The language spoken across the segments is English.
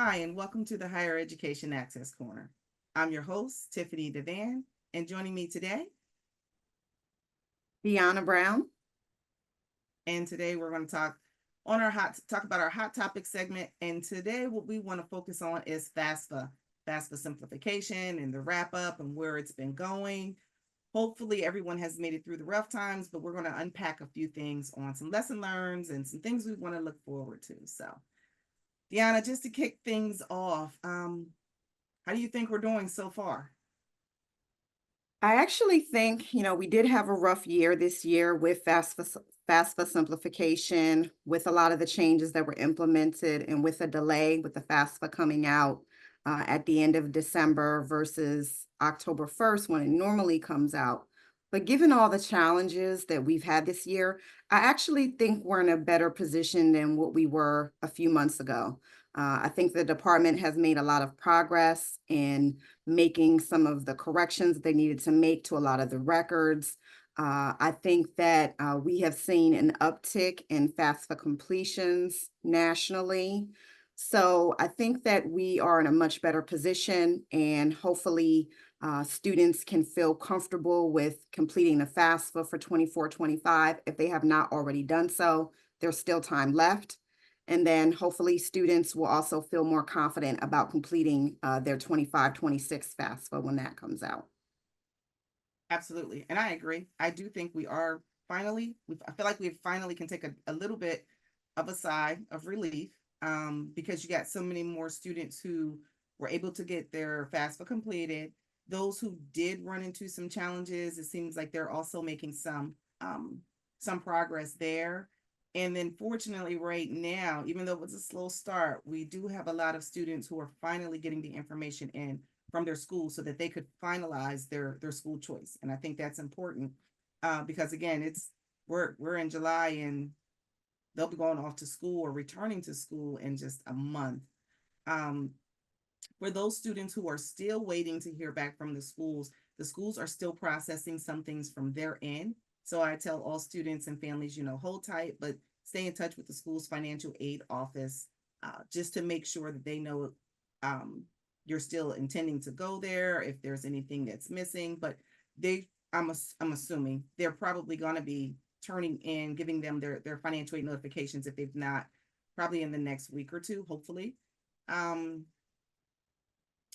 Hi, and welcome to the Higher Education Access Corner. I'm your host, Tiffanie Diona, and joining me today, Deanna Brown. and today we're going to talk about our hot topic segment. And today, what we want to focus on is FAFSA simplification and the wrap up and where it's been going. Hopefully, everyone has made it through the rough times, but we're going to unpack a few things on some lesson learns and some things we want to look forward to. So, Deanna, just to kick things off, how do you think we're doing so far? I actually think, we did have a rough year this year with FAFSA simplification, with a lot of the changes that were implemented, and with a delay with the FAFSA coming out at the end of December versus October 1st when it normally comes out. But given all the challenges that we've had this year, I actually think we're in a better position than what we were a few months ago. I think the department has made a lot of progress in making some of the corrections that they needed to make to a lot of the records. I think that we have seen an uptick in FAFSA completions nationally. So I think that we are in a much better position, and hopefully students can feel comfortable with completing the FAFSA for 24-25. If they have not already done so, there's still time left. And then hopefully students will also feel more confident about completing their 25-26 FAFSA when that comes out. Absolutely. And I agree. I do think we are finally, I feel like we finally can take a little bit of a sigh of relief because you got so many more students who were able to get their FAFSA completed. Those who did run into some challenges, it seems like they're also making some progress there. And then fortunately right now, even though it was a slow start, we do have a lot of students who are finally getting the information in from their school so that they could finalize their school choice. And I think that's important because again, we're in July and they'll be going off to school or returning to school in just a month. Um, for those students who are still waiting to hear back from the schools are still processing some things from their end. So I tell all students and families, hold tight, but stay in touch with the school's financial aid office just to make sure that they know um, you're still intending to go there if there's anything that's missing. But I'm assuming they're probably going to be turning in, giving them their financial aid notifications if they've not, probably in the next week or two, hopefully. Um,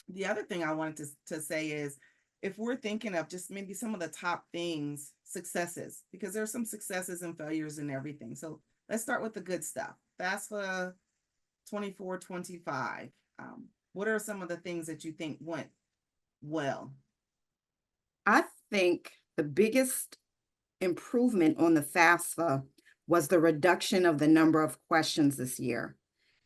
the other thing I wanted to say is if we're thinking of just maybe some of the top things, successes, because there's some successes and failures and everything. So let's start with the good stuff. FAFSA 24-25. What are some of the things that you think went well? I think the biggest improvement on the FAFSA was the reduction of the number of questions this year.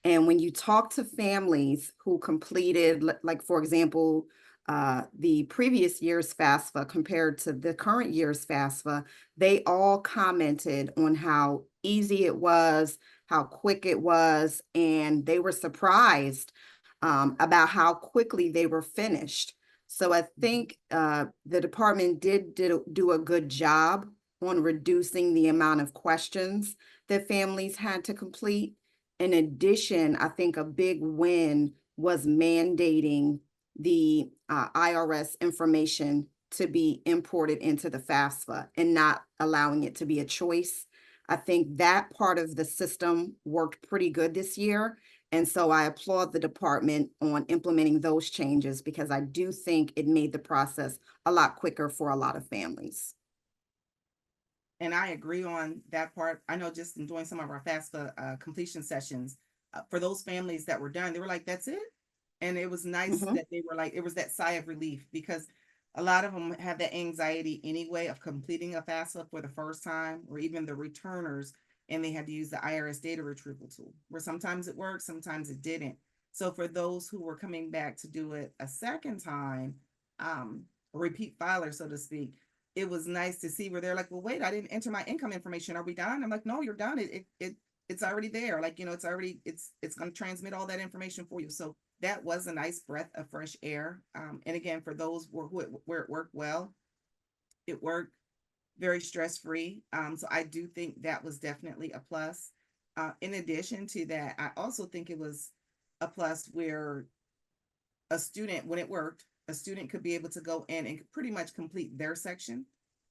And when you talk to families who completed, like for example, the previous year's FAFSA compared to the current year's FAFSA, they all commented on how easy it was, how quick it was, and they were surprised about how quickly they were finished. So I think the department did do a good job on reducing the amount of questions that families had to complete. In addition, I think a big win was mandating the IRS information to be imported into the FAFSA and not allowing it to be a choice. I think that part of the system worked pretty good this year. And so I applaud the department on implementing those changes because I do think it made the process a lot quicker for a lot of families. And I agree on that part. I know just in doing some of our FAFSA completion sessions, for those families that were done, they were like, that's it. And it was nice Mhm. that they were like, it was that sigh of relief because a lot of them have that anxiety anyway of completing a FAFSA for the first time, or even the returners, and they had to use the IRS data retrieval tool, where sometimes it worked, sometimes it didn't. So for those who were coming back to do it a second time, a repeat filer, so to speak, it was nice to see where they're like, well, wait, I didn't enter my income information. Are we done? I'm like, no, you're done. It's already there. Like, it's going to transmit all that information for you. So that was a nice breath of fresh air. And again, for those where it worked well, it worked very stress free. So I do think that was definitely a plus. In addition to that, I also think it was a plus where a student, when it worked, a student could be able to go in and pretty much complete their section,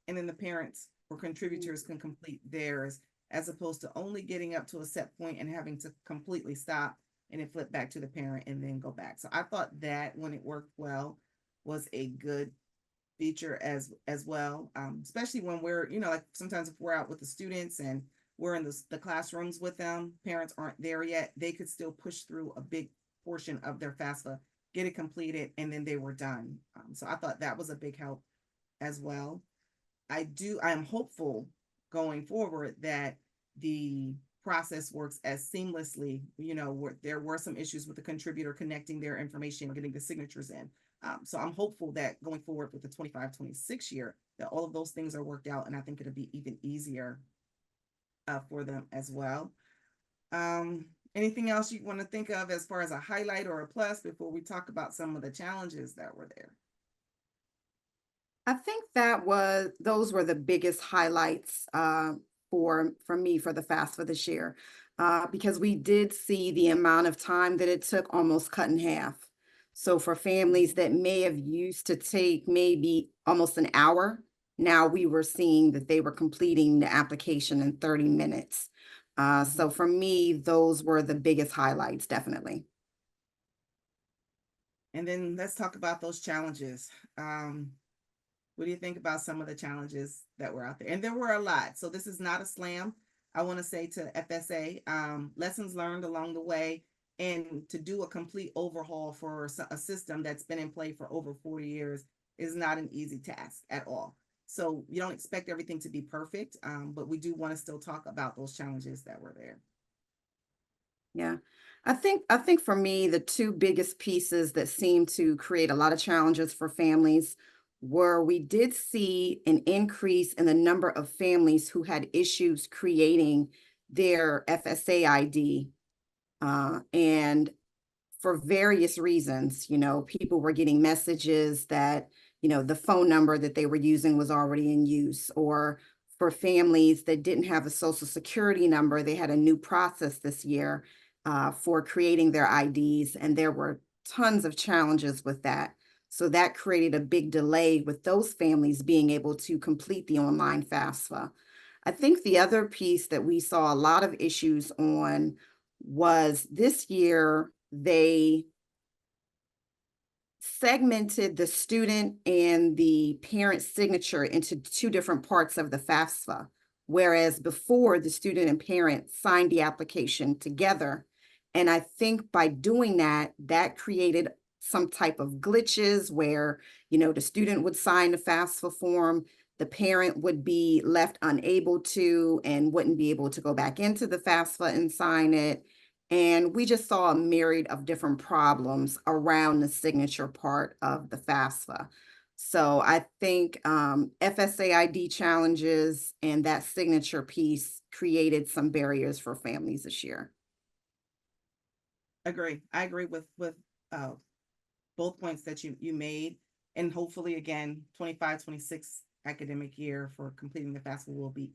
and then the parents or contributors can complete theirs, as opposed to only getting up to a set point and having to completely stop and then flip back to the parent and then go back. So I thought that when it worked well was a good feature as well, especially when we're, like sometimes if we're out with the students and we're in the classrooms with them, parents aren't there yet, they could still push through a big portion of their FAFSA, get it completed, and then they were done. So I thought that was a big help as well. I am hopeful going forward that the process works as seamlessly, where there were some issues with the contributor connecting their information, getting the signatures in. So I'm hopeful that going forward with the 25-26 year, that all of those things are worked out, and I think it'll be even easier for them as well. Anything else you want to think of as far as a highlight or a plus before we talk about some of the challenges that were there? I think those were the biggest highlights for me for the FAFSA this year, because we did see the amount of time that it took almost cut in half. So for families that may have used to take maybe almost an hour, now we were seeing that they were completing the application in 30 minutes. So for me, those were the biggest highlights, definitely. And then let's talk about those challenges. What do you think about some of the challenges that were out there? And there were a lot. So this is not a slam. I want to say to FSA, lessons learned along the way, and to do a complete overhaul for a system that's been in play for over 40 years is not an easy task at all. So you don't expect everything to be perfect, but we do want to still talk about those challenges that were there. Yeah. I think for me, the two biggest pieces that seem to create a lot of challenges for families were we did see an increase in the number of families who had issues creating their FSA ID. And for various reasons, people were getting messages that, the phone number that they were using was already in use, or for families that didn't have a social security number, they had a new process this year for creating their IDs, and there were tons of challenges with that. So that created a big delay with those families being able to complete the online FAFSA. I think the other piece that we saw a lot of issues on was this year they segmented the student and the parent signature into two different parts of the FAFSA, whereas before the student and parent signed the application together. And I think by doing that, that created some type of glitches where, the student would sign the FAFSA form, the parent would be left unable to and wouldn't be able to go back into the FAFSA and sign it. And we just saw a myriad of different problems around the signature part of the FAFSA. So I think FSA ID challenges and that signature piece created some barriers for families this year. Agree. I agree with uh, both points that you made, and hopefully again 25-26 academic year for completing the FAFSA will be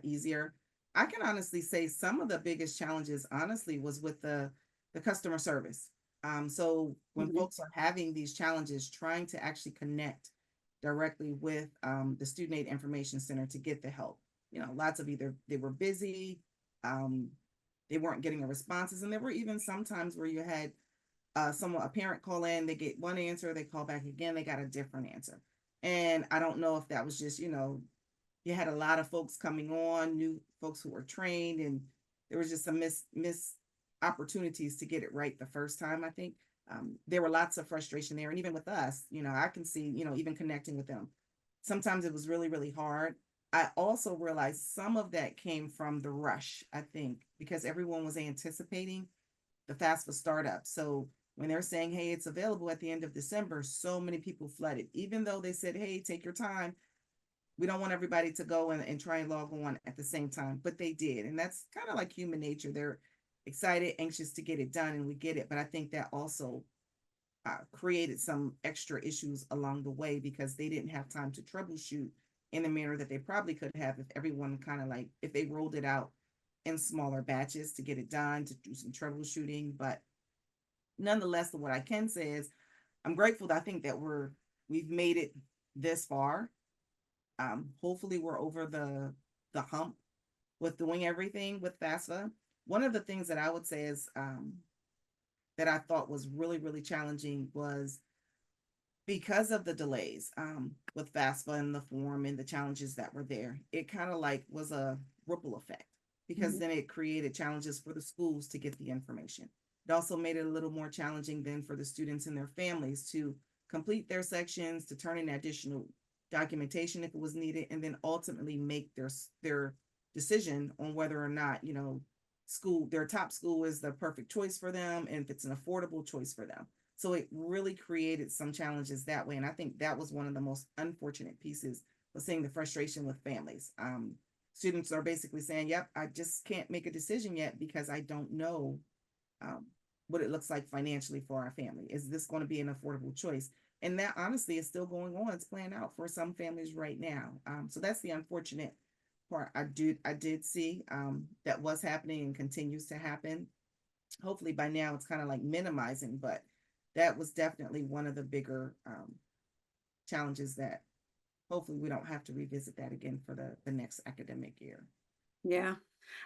easier. I can honestly say some of the biggest challenges honestly was with the customer service. So when Mhm. folks are having these challenges, trying to actually connect directly with the student aid information center to get the help, lots of either they were busy, um, they weren't getting the responses, and there were even some times where you had a parent call in, they get one answer, they call back again, they got a different answer. And I don't know if that was just, you had a lot of folks coming on, new folks who were trained, and there was just some miss opportunities to get it right the first time. I think there were lots of frustration there, and even with us, I can see, even connecting with them. Sometimes it was really, really hard. I also realized some of that came from the rush, I think, because everyone was anticipating the FAFSA startup. So when they're saying, hey, it's available at the end of December, so many people flooded, even though they said, hey, take your time. We don't want everybody to go and try and log on at the same time, but they did. And that's kind of like human nature. They're excited, anxious to get it done, and we get it. But I think that also created some extra issues along the way because they didn't have time to troubleshoot in the manner that they probably could have if everyone kind of like, if they rolled it out in smaller batches to get it done, to do some troubleshooting. But nonetheless, what I can say is I'm grateful that I think that we've made it this far. Hopefully we're over the hump with doing everything with FAFSA. One of the things that I would say is that I thought was really, really challenging was because of the delays with FAFSA and the form and the challenges that were there. It kind of like was a ripple effect because Mhm. then it created challenges for the schools to get the information. It also made it a little more challenging then for the students and their families to complete their sections, to turn in additional documentation if it was needed, and then ultimately make their decision on whether or not, their top school is the perfect choice for them and if it's an affordable choice for them. So it really created some challenges that way. And I think that was one of the most unfortunate pieces, was seeing the frustration with families. Students are basically saying, yep, I just can't make a decision yet because I don't know um, what it looks like financially for our family. Is this going to be an affordable choice? And that honestly is still going on. It's playing out for some families right now. So that's the unfortunate part. I did see that was happening and continues to happen. Hopefully by now it's kind of like minimizing, but that was definitely one of the bigger challenges that hopefully we don't have to revisit that again for the next academic year. Yeah.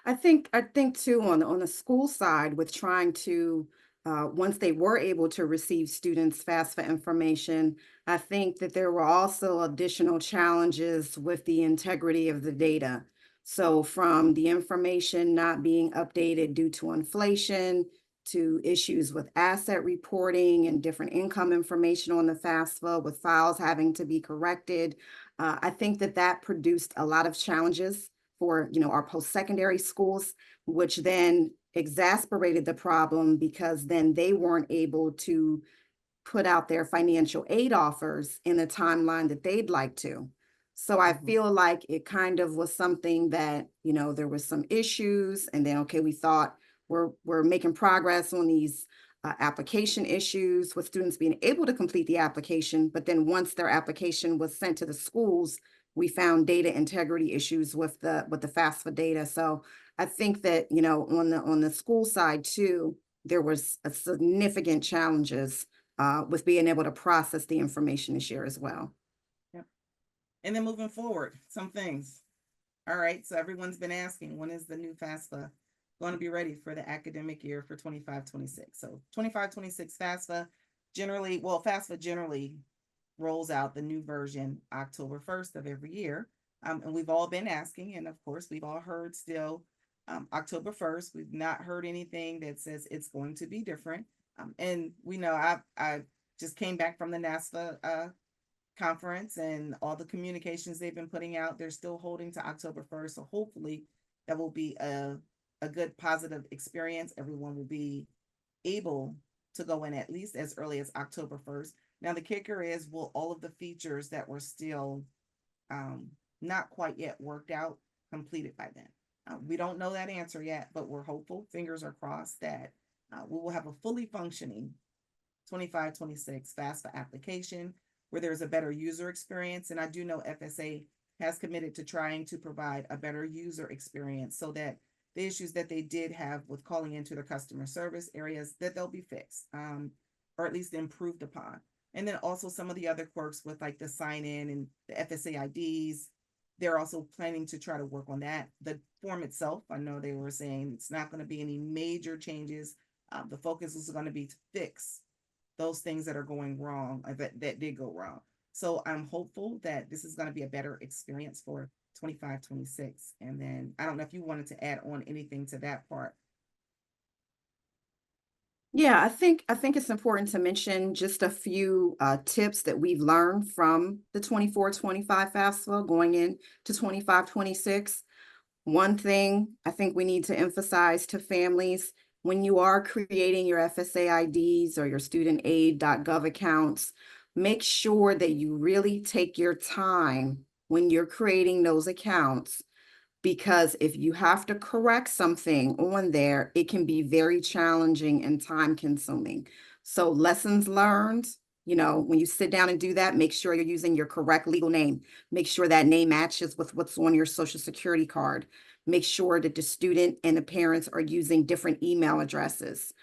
I think too on the school side with trying to once they were able to receive students FAFSA information, I think that there were also additional challenges with the integrity of the data. So from the information not being updated due to inflation to issues with asset reporting and different income information on the FAFSA with files having to be corrected. I think that that produced a lot of challenges for our post-secondary schools, which then exacerbated the problem because then they weren't able to put out their financial aid offers in the timeline that they'd like to. So I Mhm. feel like it kind of was something that, there was some issues, and then okay, we thought we're making progress on these application issues with students being able to complete the application, but then once their application was sent to the schools, we found data integrity issues with the FAFSA data. So I think that, on the school side too, there was a significant challenges with being able to process the information this year as well. Yep. And then moving forward, some things. All right, so everyone's been asking, when is the new FAFSA going to be ready for the academic year for 25-26? So 25-26 FAFSA generally, well, FAFSA generally rolls out the new version October 1st of every year. And we've all been asking, and of course, we've all heard still October 1st. We've not heard anything that says it's going to be different. And we know I just came back from the NASFA conference and all the communications they've been putting out. They're still holding to October 1st. So hopefully that will be a good positive experience. Everyone will be able to go in at least as early as October 1st. Now, the kicker is, will all of the features that were still um, not quite yet worked out completed by then? We don't know that answer yet, but we're hopeful, fingers are crossed, that we will have a fully functioning 25-26 FAFSA application where there's a better user experience. And I do know FSA has committed to trying to provide a better user experience so that the issues that they did have with calling into their customer service areas, that they'll be fixed, or at least improved upon. And then also some of the other quirks with like the sign in and the FSA IDs, they're also planning to try to work on that. The form itself, I know they were saying it's not going to be any major changes. The focus is going to be to fix those things that are going wrong, that did go wrong. So I'm hopeful that this is going to be a better experience for 25-26. And then I don't know if you wanted to add on anything to that part. Yeah, I think it's important to mention just a few tips that we've learned from the 24-25 FAFSA going into 25-26. One thing I think we need to emphasize to families: when you are creating your FSA IDs or your student aid.gov accounts, make sure that you really take your time when you're creating those accounts, because if you have to correct something on there, it can be very challenging and time consuming. So lessons learned, when you sit down and do that, make sure you're using your correct legal name. Make sure that name matches with what's on your social security card. Make sure that the student and the parents are using different email addresses.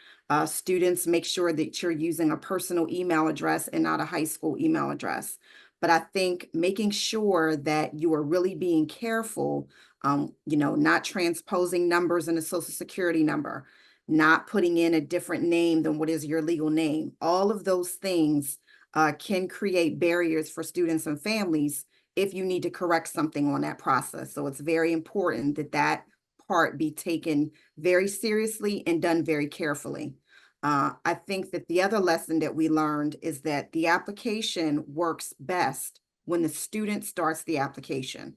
Students, make sure that you're using a personal email address and not a high school email address. But I think making sure that you are really being careful, not transposing numbers in a social security number, not putting in a different name than what is your legal name. All of those things can create barriers for students and families if you need to correct something on that process. So it's very important that that part be taken very seriously and done very carefully. I think that the other lesson that we learned is that the application works best when the student starts the application.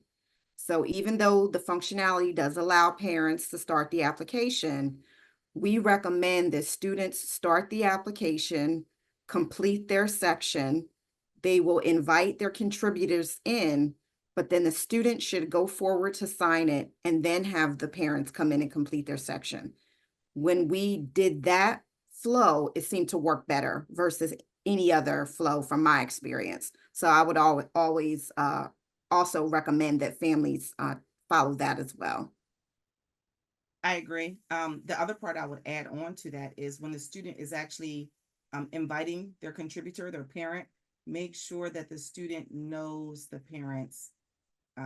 So even though the functionality does allow parents to start the application, we recommend that students start the application, complete their section. They will invite their contributors in, but then the student should go forward to sign it and then have the parents come in and complete their section. When we did that flow, it seemed to work better versus any other flow from my experience. So I would always also recommend that families follow that as well. I agree. The other part I would add on to that is when the student is actually inviting their contributor, their parent, make sure that the student knows the parent's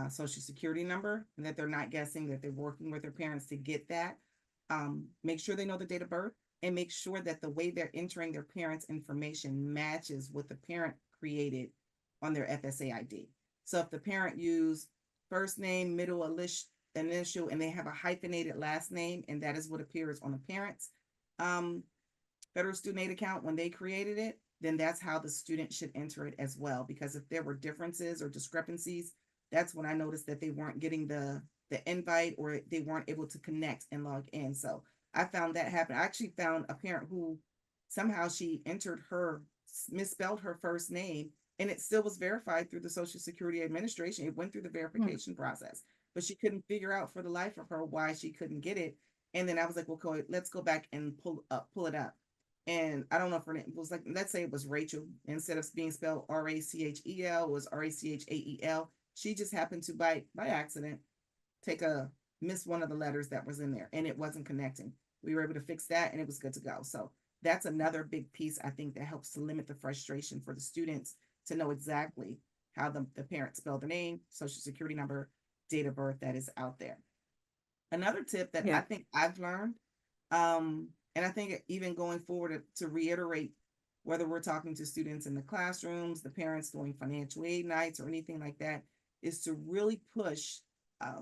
social security number and that they're not guessing, that they're working with their parents to get that. Make sure they know the date of birth and make sure that the way they're entering their parents' information matches what the parent created on their FSA ID. So if the parent used first name, middle initial, and they have a hyphenated last name, and that is what appears on the parent's federal student aid account when they created it, then that's how the student should enter it as well. Because if there were differences or discrepancies, that's when I noticed that they weren't getting the invite or they weren't able to connect and log in. So I found that happen. I actually found a parent who somehow she entered misspelled her first name and it still was verified through the Social Security Administration. It went through the verification process, but she couldn't figure out for the life of her why she couldn't get it. And then I was like, well, let's go back and pull it up. And I don't know if her name was like, let's say it was Rachel. Instead of being spelled Rachel, it was Rachael. She just happened to by accident miss one of the letters that was in there and it wasn't connecting. We were able to fix that and it was good to go. So that's another big piece I think that helps to limit the frustration for the students to know exactly how the parents spell the name, social security number, date of birth that is out there. Another tip that I think I've learned, and I think even going forward to reiterate, whether we're talking to students in the classrooms, the parents doing financial aid nights or anything like that, is to really push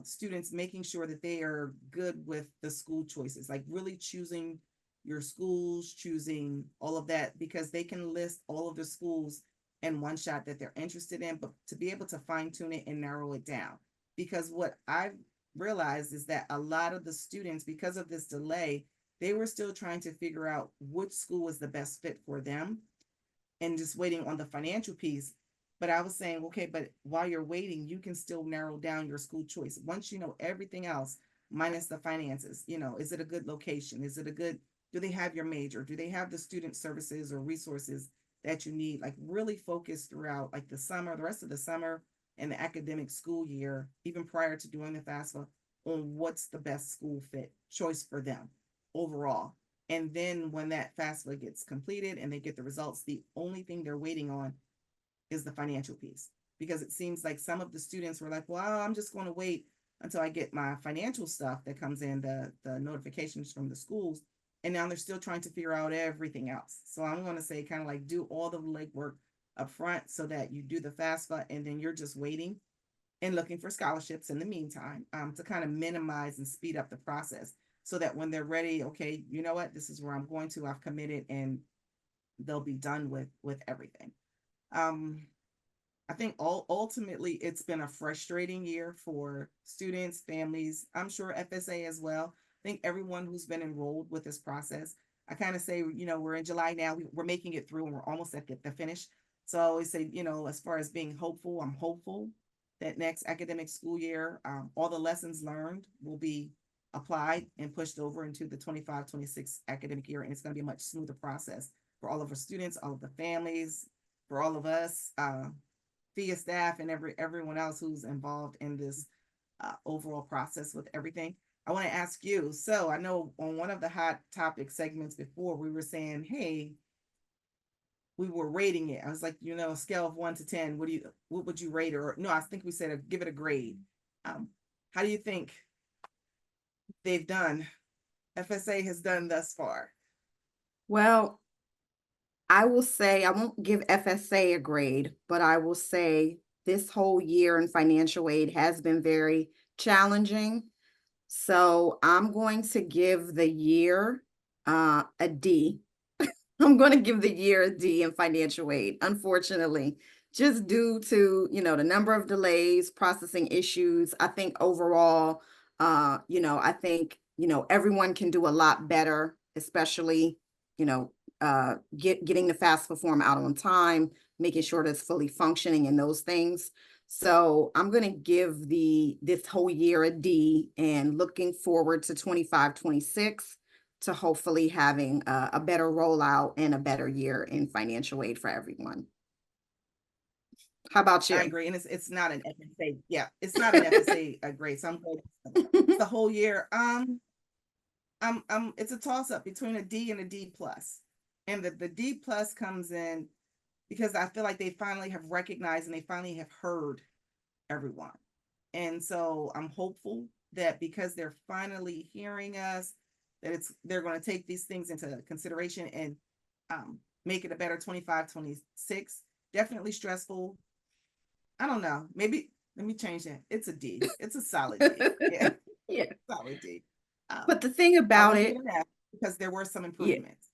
students making sure that they are good with the school choices, like really choosing your schools, choosing all of that, because they can list all of the schools in one shot that they're interested in, but to be able to fine tune it and narrow it down. Because what I've realized is that a lot of the students, because of this delay, they were still trying to figure out which school was the best fit for them and just waiting on the financial piece. But I was saying, okay, but while you're waiting, you can still narrow down your school choice. Once you know everything else, minus the finances, is it a good location? Is it do they have your major? Do they have the student services or resources that you need? Like really focus throughout like the rest of the summer and the academic school year, even prior to doing the FAFSA, on what's the best school fit choice for them overall. And then when that FAFSA gets completed and they get the results, the only thing they're waiting on is the financial piece. Because it seems like some of the students were like, well, I'm just going to wait until I get my financial stuff that comes in, the notifications from the schools. And now they're still trying to figure out everything else. So I'm going to say kind of like do all the legwork up front so that you do the FAFSA and then you're just waiting and looking for scholarships in the meantime, to kind of minimize and speed up the process so that when they're ready, okay, you know what, this is where I'm going to, I've committed, and they'll be done with everything. I think ultimately it's been a frustrating year for students, families, I'm sure FSA as well. I think everyone who's been enrolled with this process. I kind of say, we're in July now, we're making it through and we're almost at the finish. So I always say, as far as being hopeful, I'm hopeful that next academic school year, all the lessons learned will be applied and pushed over into the 25-26 academic year. And it's going to be a much smoother process for all of our students, all of the families, for all of us, FIA staff, and everyone else who's involved in this overall process with everything. I want to ask you. So I know on one of the hot topic segments before, we were saying, hey, we were rating it. I was like, a scale of 1 to 10, what would you rate it? Or no, I think we said give it a grade. Um, how do you think they've done? FSA has done thus far. Well, I will say I won't give FSA a grade, but I will say this whole year in financial aid has been very challenging. So I'm going to give the year a D. I'm going to give the year a D in financial aid, unfortunately, just due to, the number of delays, processing issues. I think overall, I think, everyone can do a lot better, especially, you know, getting the FAFSA form out on time, making sure that it's fully functioning and those things. So I'm going to give this whole year a D and looking forward to 25, 26 to hopefully having a better rollout and a better year in financial aid for everyone. How about I you? agree, and it's not an FSA. Yeah, it's not an FSA grade. So I'm good. The whole year. It's a toss up between a D and a D plus, and the D plus comes in because I feel like they finally have recognized and they finally have heard everyone, and so I'm hopeful that because they're finally hearing us, that they're going to take these things into consideration and make it a better 25, 26. Definitely stressful. I don't know. Maybe let me change that. It's a D. It's a solid D. Yeah, Yeah. solid D. But the thing I about won't give it, it an F because there were some yeah, improvements.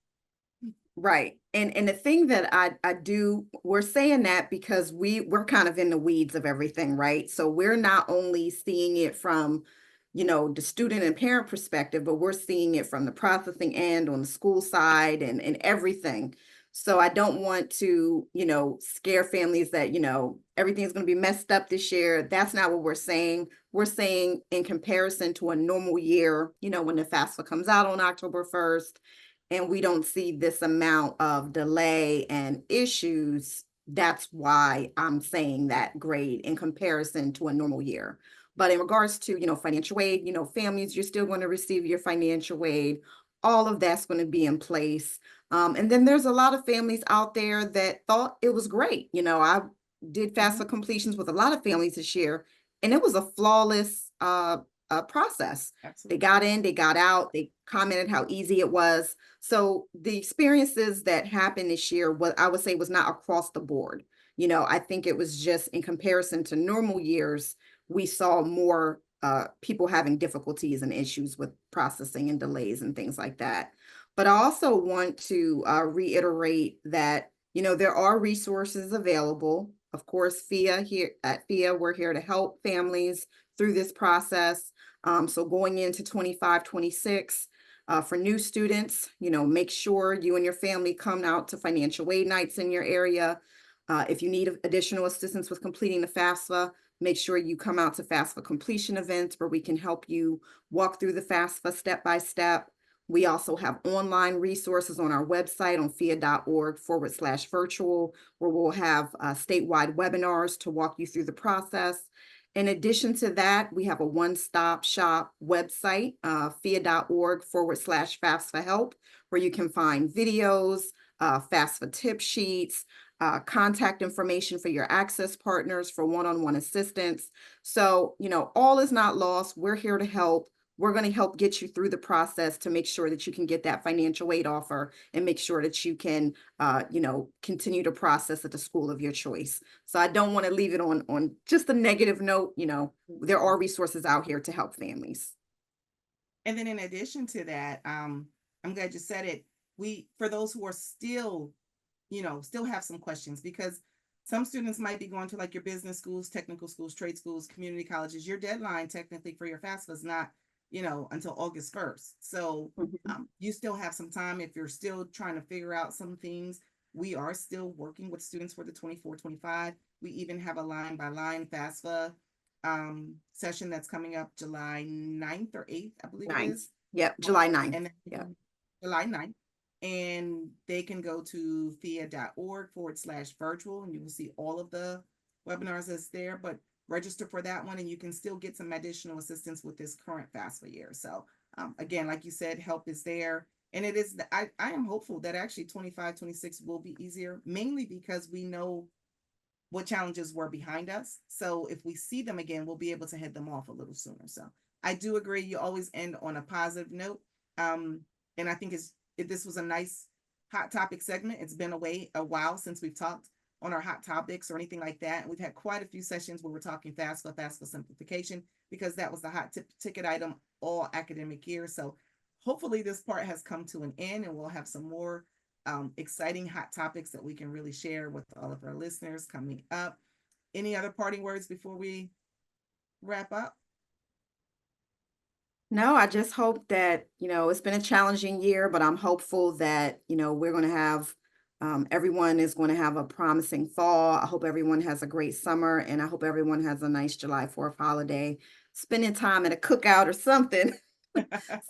right. And the thing that I do, we're saying that because we're kind of in the weeds of everything, right? So we're not only seeing it from, the student and parent perspective, but we're seeing it from the processing end on the school side and everything. So I don't want to, scare families that, everything's going to be messed up this year. That's not what we're saying. We're saying in comparison to a normal year, when the FAFSA comes out on October 1st, and we don't see this amount of delay and issues, that's why I'm saying that grade in comparison to a normal year. But in regards to, financial aid, families, you're still going to receive your financial aid. All of that's going to be in place. And then there's a lot of families out there that thought it was great. I did FAFSA completions with a lot of families this year, and it was a flawless process. They Absolutely. got in, they got out, they commented how easy it was. So the experiences that happened this year, what I would say was not across the board. I think it was just in comparison to normal years, we saw more people having difficulties and issues with processing and delays and things like that. But I also want to reiterate that, there are resources available. Of course, FIA here at FIA, we're here to help families through this process. So going into 25, 26, for new students, make sure you and your family come out to financial aid nights in your area. If you need additional assistance with completing the FAFSA, make sure you come out to FAFSA completion events where we can help you walk through the FAFSA step by step. We also have online resources on our website on fia.org/virtual, where we'll have statewide webinars to walk you through the process. In addition to that, we have a one-stop shop website, fia.org/FAFSA help, where you can find videos, FAFSA tip sheets, contact information for your access partners for one-on-one assistance. So, all is not lost. We're here to help. We're going to help get you through the process to make sure that you can get that financial aid offer and make sure that you can, continue to process at the school of your choice. So I don't want to leave it on just a negative note. There are resources out here to help families. And then in addition to that, I'm glad you said it. For those who are still have some questions, because some students might be going to like your business schools, technical schools, trade schools, community colleges. Your deadline technically for your FAFSA is not, until August 1st. So you still have some time if you're still trying to figure out some things. We are still working with students for the 24-25. We even have a line by line FAFSA session that's coming up July 9th or 8th, I believe it 9th. is. Yep, July 9th. And Yep. July 9th. And they can go to fia.org/virtual and you will see all of the webinars that's there. But register for that one, and you can still get some additional assistance with this current FAFSA year. So again, like you said, help is there. And it is, I am hopeful that actually 25, 26 will be easier, mainly because we know what challenges were behind us. So if we see them again, we'll be able to head them off a little sooner. So I do agree. You always end on a positive note. And I think this was a nice hot topic segment. It's been a while since we've talked on our hot topics or anything like that. And we've had quite a few sessions where we're talking FAFSA simplification, because that was the hot ticket item all academic year. So hopefully this part has come to an end, and we'll have some more exciting hot topics that we can really share with all of our listeners coming up. Any other parting words before we wrap up? No, I just hope that, it's been a challenging year, but I'm hopeful that, we're going to have, everyone is going to have a promising fall. I hope everyone has a great summer, and I hope everyone has a nice July 4th holiday, spending time at a cookout or something,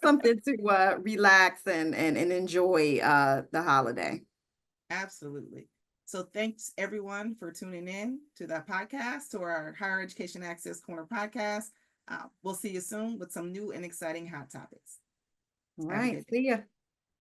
something to relax and enjoy the holiday. Absolutely. So thanks everyone for tuning in to that podcast, to our Higher Education Access Corner podcast. We'll see you soon with some new and exciting hot topics. All Have a right. good day. See ya.